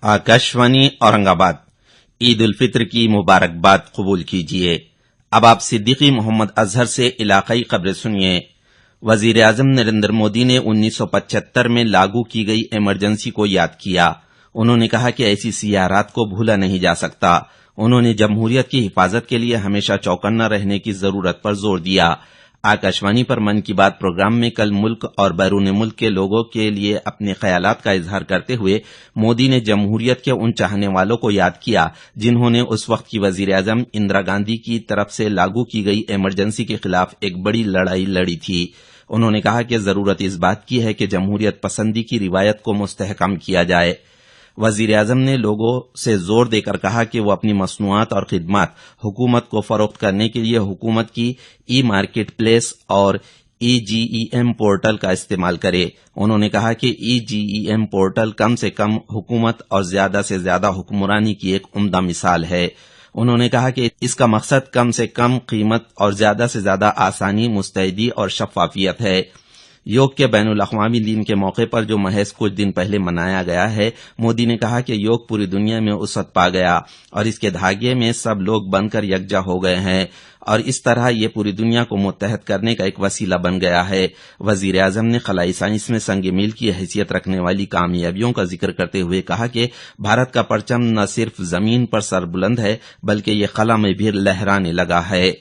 आकाशवाणी औरंगाबाद। ईद उल फित्र की मुबारकबाद कबूल कीजिए। अब आप सिद्दीकी मोहम्मद अजहर से इलाकाई खबरें सुनिए। वजीर आजम नरेंद्र मोदी ने 1975 में लागू की गई इमरजेंसी को याद किया। उन्होंने कहा कि ऐसी सियारात को भूला नहीं जा सकता। उन्होंने जमहूरियत की हिफाजत के लिए हमेशा चौकन्ना रहने की जरूरत पर जोर दिया। आकाशवाणी पर मन की बात प्रोग्राम में कल मुल्क और बैरून मुल्क के लोगों के लिए अपने ख्यालात का इजहार करते हुए मोदी ने जमहूरियत के उन चाहने वालों को याद किया जिन्होंने उस वक्त की वजीर आजम इंदिरा गांधी की तरफ से लागू की गई इमरजेंसी के खिलाफ एक बड़ी लड़ाई लड़ी थी। उन्होंने कहा कि जरूरत इस बात की है कि जमहूरियत पसंदी की रिवायत को मुस्तहकम किया जाए। वजीर आजम ने लोगों से जोर देकर कहा कि वो अपनी मसनूआत और खिदमात हुकूमत को फरोख्त करने के लिए हुकूमत की ई मार्केट प्लेस और EGEM पोर्टल का इस्तेमाल करे। उन्होंने कहा कि EGEM पोर्टल कम से कम हुकूमत और ज्यादा से ज्यादा हुक्मरानी की एक उम्दा मिसाल है। उन्होंने कहा कि इसका मकसद कम से कम कीमत और ज्यादा से ज्यादा आसानी, मुस्तैदी और शफाफियत है। योग के बैनुल अक़वामी दिन के मौके पर जो महज कुछ दिन पहले मनाया गया है, मोदी ने कहा कि योग पूरी दुनिया में उसत पा गया और इसके धागे में सब लोग बनकर यकजा हो गए हैं और इस तरह ये पूरी दुनिया को मुत्तहद करने का एक वसीला बन गया है। वजीर आजम ने खलाई साइंस में संग मील की हैसियत रखने वाली कामयाबियों का जिक्र करते हुए कहा कि भारत का परचम न सिर्फ जमीन पर सरबुलंद है बल्कि ये खला में भी लहराने लगा है।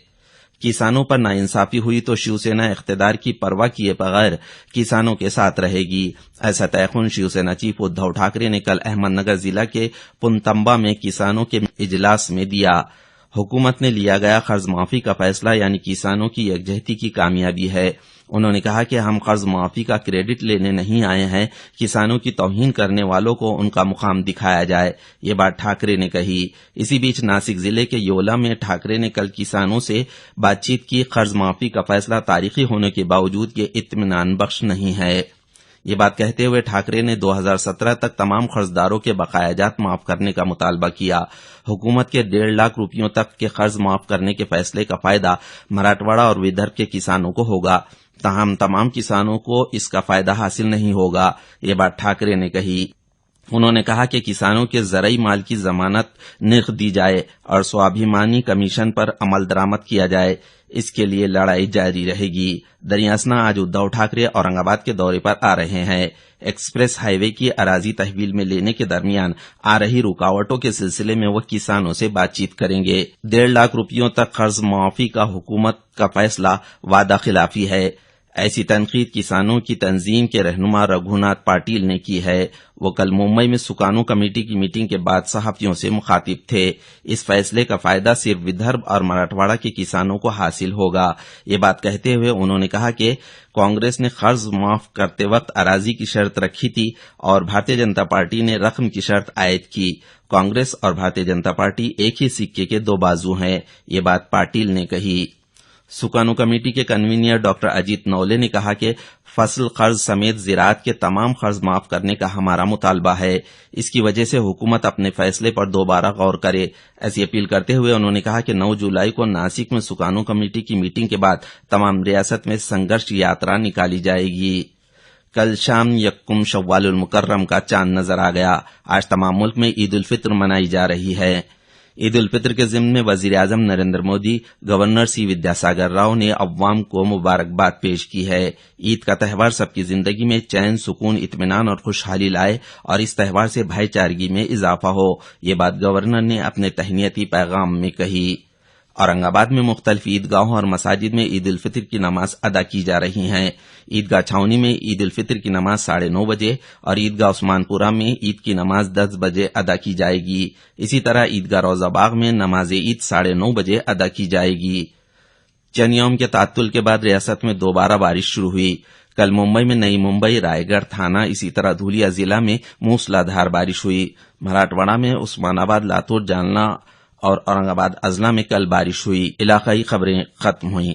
किसानों पर नाइंसाफी हुई तो शिवसेना इख्तिदार की परवाह किए बगैर किसानों के साथ रहेगी। ऐसा तयखुन शिवसेना चीफ उद्धव ठाकरे ने कल अहमदनगर जिला के पुनतंबा में किसानों के इजलास में दिया। हुकूमत ने लिया गया कर्ज माफी का फैसला यानी किसानों की यकजहती की कामयाबी है। उन्होंने कहा कि हम कर्ज माफी का क्रेडिट लेने नहीं आए हैं, किसानों की तौहीन करने वालों को उनका मुकाम दिखाया जाए, ये बात ठाकरे ने कही। इसी बीच नासिक जिले के योला में ठाकरे ने कल किसानों से बातचीत की। कर्ज माफी का फैसला तारीखी होने के बावजूद ये इत्मीनान बख्श नहीं है। ये बात कहते हुए ठाकरे ने 2017 तक तमाम कर्जदारों के बकायाजात माफ करने का मुतालबा किया। हुकूमत के 1.5 लाख रुपयों तक के कर्ज माफ करने के फैसले का फायदा मराठवाड़ा और विदर्भ के किसानों को होगा, ताहम तमाम किसानों को इसका फायदा हासिल नहीं होगा, ये बात ठाकरे ने कही। उन्होंने कहा कि किसानों के ज़रई माल की जमानत निर्ख दी जाए और स्वाभिमानी कमीशन पर अमल दरामद किया जाए, इसके लिए लड़ाई जारी रहेगी। दरियासना आज उद्धव ठाकरे औरंगाबाद के दौरे पर आ रहे हैं। एक्सप्रेस हाईवे की अराजी तहवील में लेने के दरमियान आ रही रुकावटों के सिलसिले में वो किसानों से बातचीत करेंगे। 1.5 लाख रुपयों तक कर्ज माफी का हुकूमत का फैसला वादा खिलाफी है, ऐसी तनकीद किसानों की तंजीम के रहनुमा रघुनाथ पाटिल ने की है। वो कल मुंबई में सुकानू कमेटी की मीटिंग के बाद सहाफियों से मुखातिब थे। इस फैसले का फायदा सिर्फ विदर्भ और मराठवाड़ा के किसानों को हासिल होगा, ये बात कहते हुए उन्होंने कहा कि कांग्रेस ने कर्ज माफ करते वक्त अराजी की शर्त रखी थी और भारतीय जनता पार्टी ने रकम की शर्त आयद की। कांग्रेस और भारतीय जनता पार्टी एक ही सिक्के के दो बाजू हैं, ये बात पाटिल ने कही। सुकानू कमेटी के कन्वीनर डॉक्टर अजीत नौले ने कहा कि फसल कर्ज समेत ज़राअत के तमाम कर्ज माफ करने का हमारा मुतालबा है। इसकी वजह से हुकूमत अपने फैसले पर दोबारा गौर करे, ऐसी अपील करते हुए उन्होंने कहा कि 9 जुलाई को नासिक में सुकानू कमेटी की मीटिंग के बाद तमाम रियासत में संघर्ष यात्रा निकाली जाएगी। कल शाम यक्कुम शव्वालुल मुकर्रम का चांद नजर आ गया। आज तमाम मुल्क में ईद उल फित्र मनाई जा रही है। ईद उल फित्र के ज़िम्न में वजीर आजम नरेंद्र मोदी, गवर्नर सी विद्यासागर राव ने अव्वाम को मुबारकबाद पेश की है। ईद का त्यौहार सबकी जिंदगी में चैन, सुकून, इत्मीनान और खुशहाली लाए और इस त्यौहार से भाईचारगी में इजाफा हो, ये बात गवर्नर ने अपने तहनीती पैगाम में कही। औरंगाबाद में मुख्तलिफ ईदगाहों और मसाजिद में ईद उल फित्र की नमाज अदा की जा रही हैं। ईदगाह छावनी में ईद उल फित्र की नमाज 9:30 बजे और ईदगाह उस्मानपुरा में ईद की नमाज 10 बजे अदा की जाएगी। इसी तरह ईदगाह रोजाबाग में नमाज ईद 9:30 बजे अदा की जाएगी। चंद यौम के तात्तुल के बाद रियासत में दोबारा बारिश शुरू हुई। कल मुंबई में नई मुंबई, रायगढ़ थाना, इसी तरह धुलिया जिला में मूसलाधार बारिश हुई। मराठवाड़ा में उस्मानाबाद, लातूर, जालना और औरंगाबाद अजला में कल बारिश हुई। इलाकाई खबरें खत्म हुई।